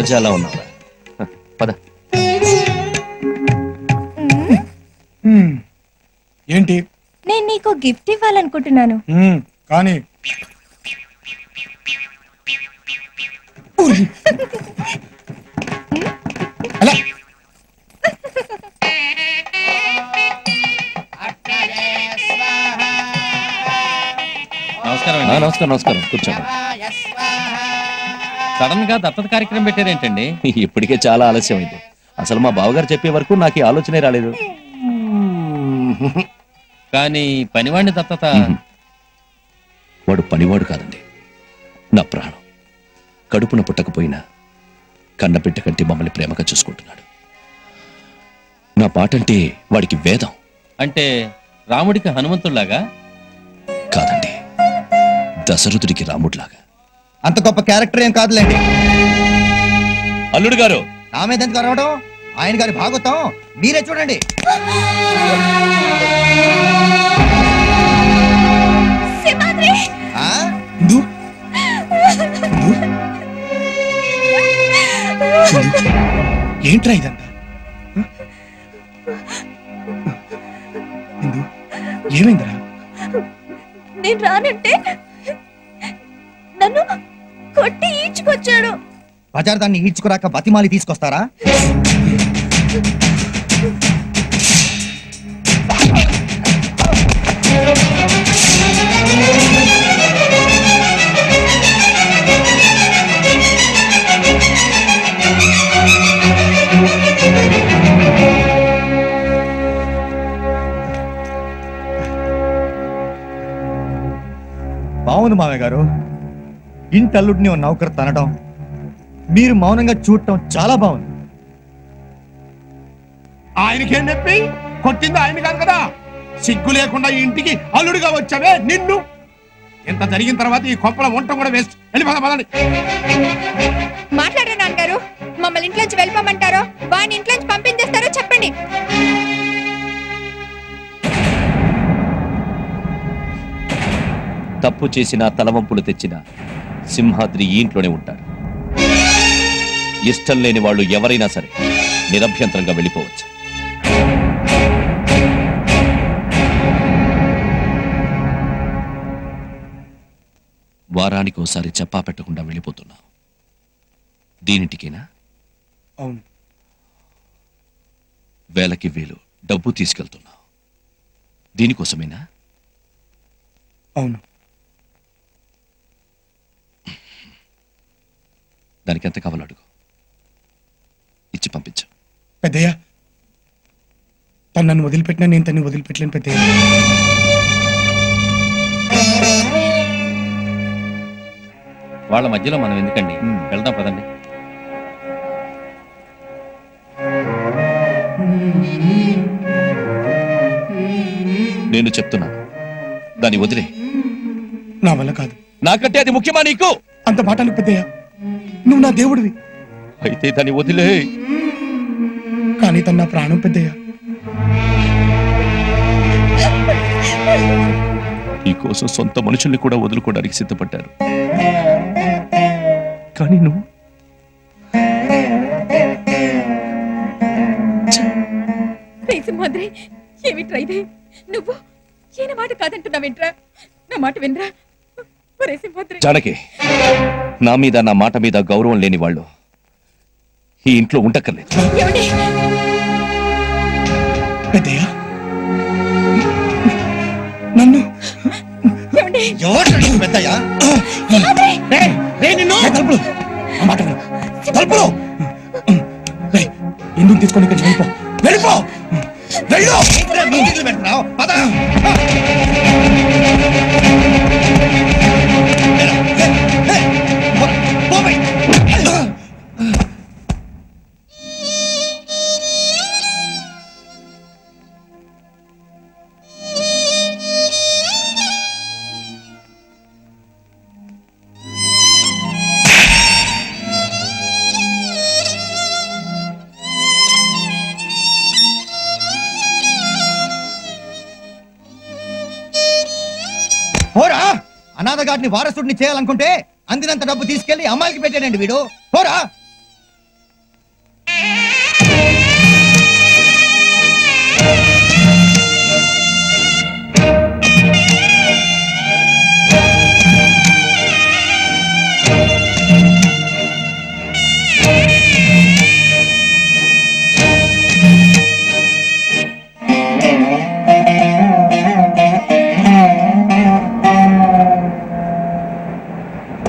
రాజాలా ఉన్నావా? పద. ఏంటి? నేను నీకు గిఫ్ట్ ఇవ్వాలనుకుంటున్నాను. కానీ అలా నమస్కారం నమస్కారం. కూర్చోండి. సడన్ గా దత్తత కార్యక్రమం పెట్టారేంటండి? ఇప్పటికే చాలా ఆలస్యమైంది. అసలు మా బావగారు చెప్పే వరకు నాకు ఈ ఆలోచనే రాలేదు. కానీ పనివాడిని దత్తత వాడు పనివాడు కాదండి, నా ప్రాణం. కడుపున పుట్టకపోయినా కన్నబిడ్డ కంటే మమ్మల్ని ప్రేమగా చూసుకుంటున్నాడు. నా పాటంటే వాడికి వేదం. అంటే రాముడికి హనుమంతుడిలాగా? కాదండి, దశరథుడికి రాముడిలాగా. అంత గొప్ప క్యారెక్టర్ ఏం కాదులేండి. అల్లుడు గారు, నా మీద ఎందుకు అరవడం? ఆయన గారి భాగవతం మీరే చూడండి. ఆ? ఏంట్రా ఇదంతా? ఏమైందిరా? నేను రానంటే నన్ను కొట్టి ఈడ్చుకొచ్చాడు. బజార్ దాన్ని ఈడ్చుకురాక బతిమాలి తీసుకొస్తారా? బావుంది మామయ్య గారు, ఇంటి అల్లుడిని ఓ నౌకరు తనడం, మీరు మౌనంగా చూడటం చాలా బాగుంది. ఆయనకేం చెప్పి కొట్టింది ఆయన కాదు కదా. సిగ్గు లేకుండా ఈ ఇంటికి అల్లుడిగా వచ్చావే నిన్ను. ఎంత జరిగిన తర్వాత ఈ కొప్పల వంట కూడా వేస్ట్. వెళ్ళిపోదండి. మాట్లాడే నాన్నగారు, మమ్మల్ని ఇంట్లోంచి వెళ్ళిపోమంటారో వాడిని ఇంట్లోంచి పంపించేస్తారో చెప్పండి. తప్పు చేసిన తలవంపులు తెచ్చిన సింహాద్రి ఈ ఇంట్లోనే ఉంటాడు. ఇష్టం లేని వాళ్ళు ఎవరైనా సరే నిరభ్యంతరంగా వెళ్ళిపోవచ్చు. వారానికి ఒకసారి చెప్పా పెట్టకుండా వెళ్ళిపోతున్నావు. దీనింటికేనా? అవును. వేలకి వేలు డబ్బు తీసుకెళ్తున్నావు. దీనికోసమేనా? అవును. దానికి ఎంత కావాలో అడుగు, ఇచ్చి పంపించు. పెద్దయ్య, తను నన్ను వదిలిపెట్టినా నేను తన్ని వదిలిపెట్టలేను పెద్దయ్య. వాళ్ళ మధ్యలో మనం ఎందుకండి, వెళ్దాం పదండి. నేను చెప్తున్నా, దాన్ని వదిలే. నా వల్ల కాదు. నాకంటే అది ముఖ్యమా నీకు? అంత మాటలు పెద్దయ్య, నువ్వు నా దేవుడివి. అయితే దాన్ని వదిలే. కానీ తన నా ప్రాణం పెద్దయ్య. ఈ కోసం సొంత మనుషుల్ని కూడా వదులుకోవడానికి సిద్ధపడ్డారు. కానీ నువ్వు సింహాద్రి, ఏమిట్రా ఇది? నువ్వు ఈయన మాట కాదంటున్నావేంట్రా? నా మాట వినరా? జానకి, నా మీద నా మాట మీద గౌరవం లేని వాళ్ళు ఈ ఇంట్లో ఉండక్కర్లేదు. పెద్దయ్య, నన్ను పెద్దయ్యా ఎందుకు తీసుకొని ఇక్కడ వెళ్ళిపో. వెళ్ళిపో. పెట్టినావు పద. పోరా, అనాథగాడిని వారసుడిని చేయాలనుకుంటే అందినంత డబ్బు తీసుకెళ్లి అమ్మాయికి పెట్టాడండి వీడు. పోరా.